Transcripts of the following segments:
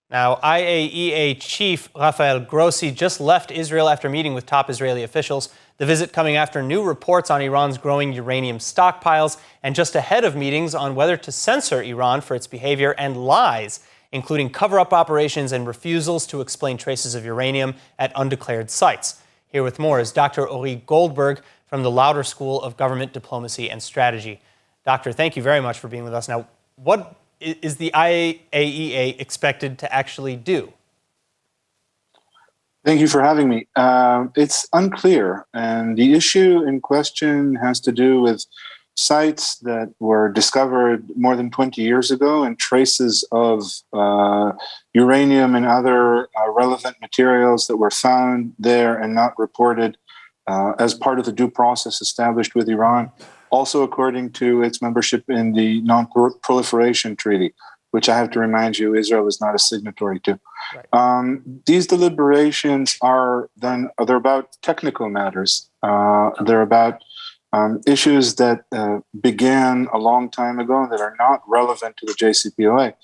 Now, IAEA Chief Rafael Grossi just left Israel after meeting with top Israeli officials. The visit coming after new reports on Iran's growing uranium stockpiles and just ahead of meetings on whether to censor Iran for its behavior and lies, including cover-up operations and refusals to explain traces of uranium at undeclared sites. Here with more is Dr. Ori Goldberg from the Lauder School of Government Diplomacy and Strategy. Doctor, thank you very much for being with us. Now, what is the IAEA expected to actually do? Thank you for having me. It's unclear, and the issue in question has to do with sites that were discovered more than 20 years ago and traces of uranium and other relevant materials that were found there and not reported as part of the due process established with Iran. Also, according to its membership in the Non-Proliferation Treaty, which I have to remind you, Israel is not a signatory to. Right. These deliberations they're about technical matters. They're about issues that began a long time ago and that are not relevant to the JCPOA.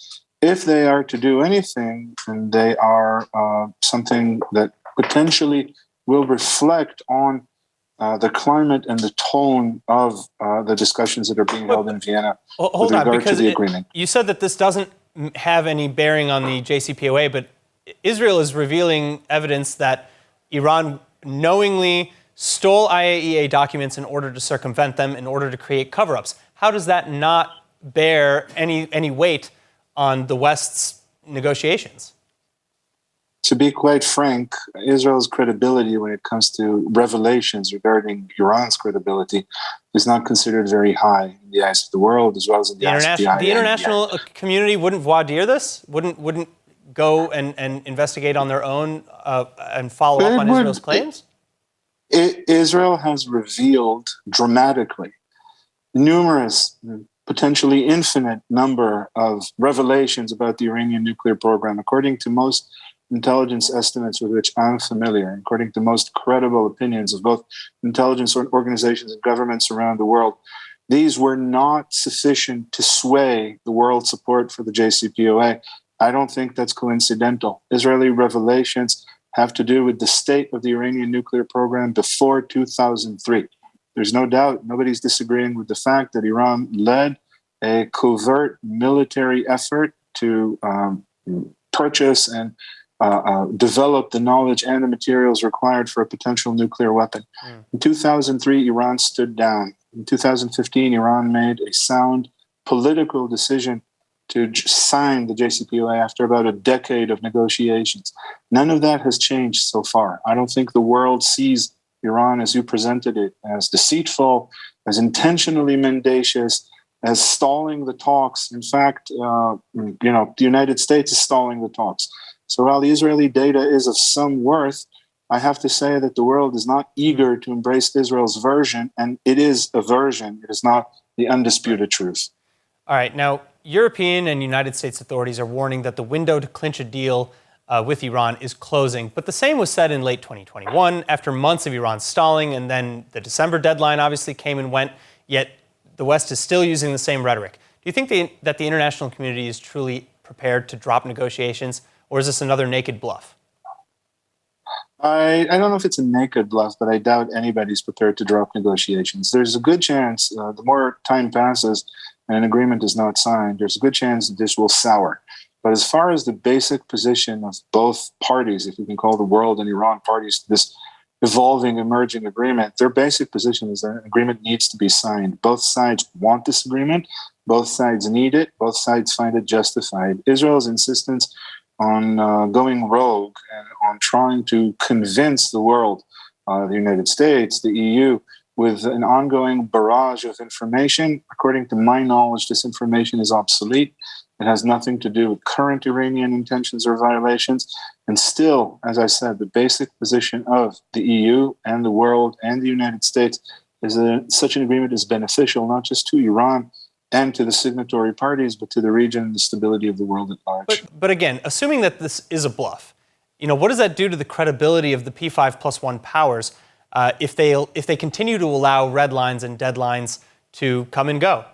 If they are to do anything, then they are something that potentially will reflect on the climate and the tone of the discussions that are being held in Vienna with regard to the agreement. You said that this doesn't have any bearing on the JCPOA, but Israel is revealing evidence that Iran knowingly stole IAEA documents in order to circumvent them, in order to create cover-ups. How does that not bear any weight on the West's negotiations? To be quite frank, Israel's credibility when it comes to revelations regarding Iran's credibility is not considered very high in the eyes of the world, as well as in the eyes of the IAEA. The international community wouldn't voir dire this? Wouldn't go and investigate on their own and follow up on Israel's claims? Israel has revealed dramatically numerous, potentially infinite number of revelations about the Iranian nuclear program. According to most intelligence estimates with which I'm familiar, according to most credible opinions of both intelligence organizations and governments around the world, these were not sufficient to sway the world support for the JCPOA. I don't think that's coincidental. Israeli revelations have to do with the state of the Iranian nuclear program before 2003. There's no doubt, nobody's disagreeing with the fact that Iran led a covert military effort to purchase and develop the knowledge and the materials required for a potential nuclear weapon. In 2003, Iran stood down. In 2015, Iran made a sound political decision to sign the JCPOA after about a decade of negotiations. None of that has changed so far. I don't think the world sees Iran as you presented it, as deceitful, as intentionally mendacious, as stalling the talks. In fact, the United States is stalling the talks. So while the Israeli data is of some worth, I have to say that the world is not eager to embrace Israel's version, and it is a version. It is not the undisputed truth. All right. Now, European and United States authorities are warning that the window to clinch a deal with Iran is closing. But the same was said in late 2021, after months of Iran stalling, and then the December deadline obviously came and went, yet the West is still using the same rhetoric. Do you think that the international community is truly prepared to drop negotiations, or is this another naked bluff? I don't know if it's a naked bluff, but I doubt anybody's prepared to drop negotiations. There's a good chance the more time passes and an agreement is not signed, there's a good chance that this will sour. But as far as the basic position of both parties, if you can call the world and Iran parties to this evolving, emerging agreement, their basic position is that an agreement needs to be signed. Both sides want this agreement. Both sides need it. Both sides find it justified. Israel's insistence on going rogue and on trying to convince the world, the United States, the EU, with an ongoing barrage of information. According to my knowledge, this information is obsolete. It has nothing to do with current Iranian intentions or violations. And still, as I said, the basic position of the EU and the world and the United States is that such an agreement is beneficial, not just to Iran and to the signatory parties, but to the region and the stability of the world at large. But again, assuming that this is a bluff, what does that do to the credibility of the P5+1 powers if they continue to allow red lines and deadlines to come and go?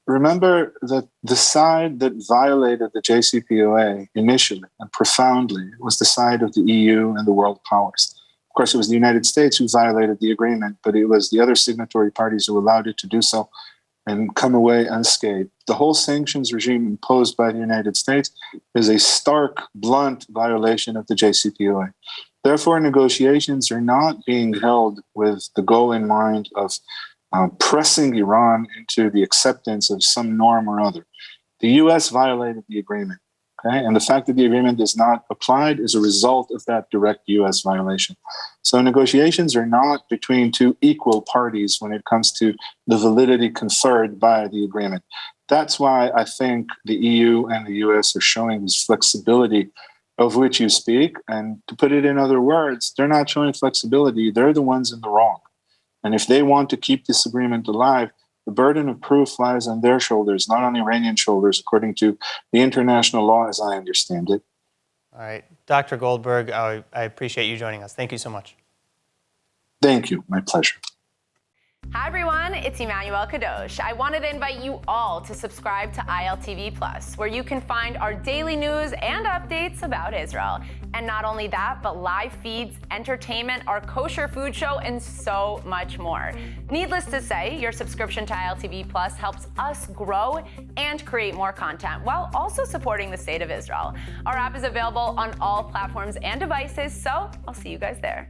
remember that the side that violated the JCPOA initially and profoundly was the side of the EU and the world powers. Of course, it was the United States who violated the agreement, but it was the other signatory parties who allowed it to do so and come away unscathed. The whole sanctions regime imposed by the United States is a stark, blunt violation of the JCPOA. Therefore, negotiations are not being held with the goal in mind of pressing Iran into the acceptance of some norm or other. The U.S. violated the agreement, okay? And the fact that the agreement is not applied is a result of that direct U.S. violation. So negotiations are not between two equal parties when it comes to the validity conferred by the agreement. That's why I think the EU and the U.S. are showing this flexibility of which you speak. And to put it in other words, they're not showing flexibility. They're the ones in the wrong. And if they want to keep this agreement alive, the burden of proof lies on their shoulders, not on Iranian shoulders, according to the international law as I understand it. All right. Dr. Goldberg, I appreciate you joining us. Thank you so much. Thank you. My pleasure. Hi everyone, it's Emmanuel Kadosh. I wanted to invite you all to subscribe to ILTV+, where you can find our daily news and updates about Israel. And not only that, but live feeds, entertainment, our kosher food show, and so much more. Needless to say, your subscription to ILTV+ helps us grow and create more content while also supporting the state of Israel. Our app is available on all platforms and devices, so I'll see you guys there.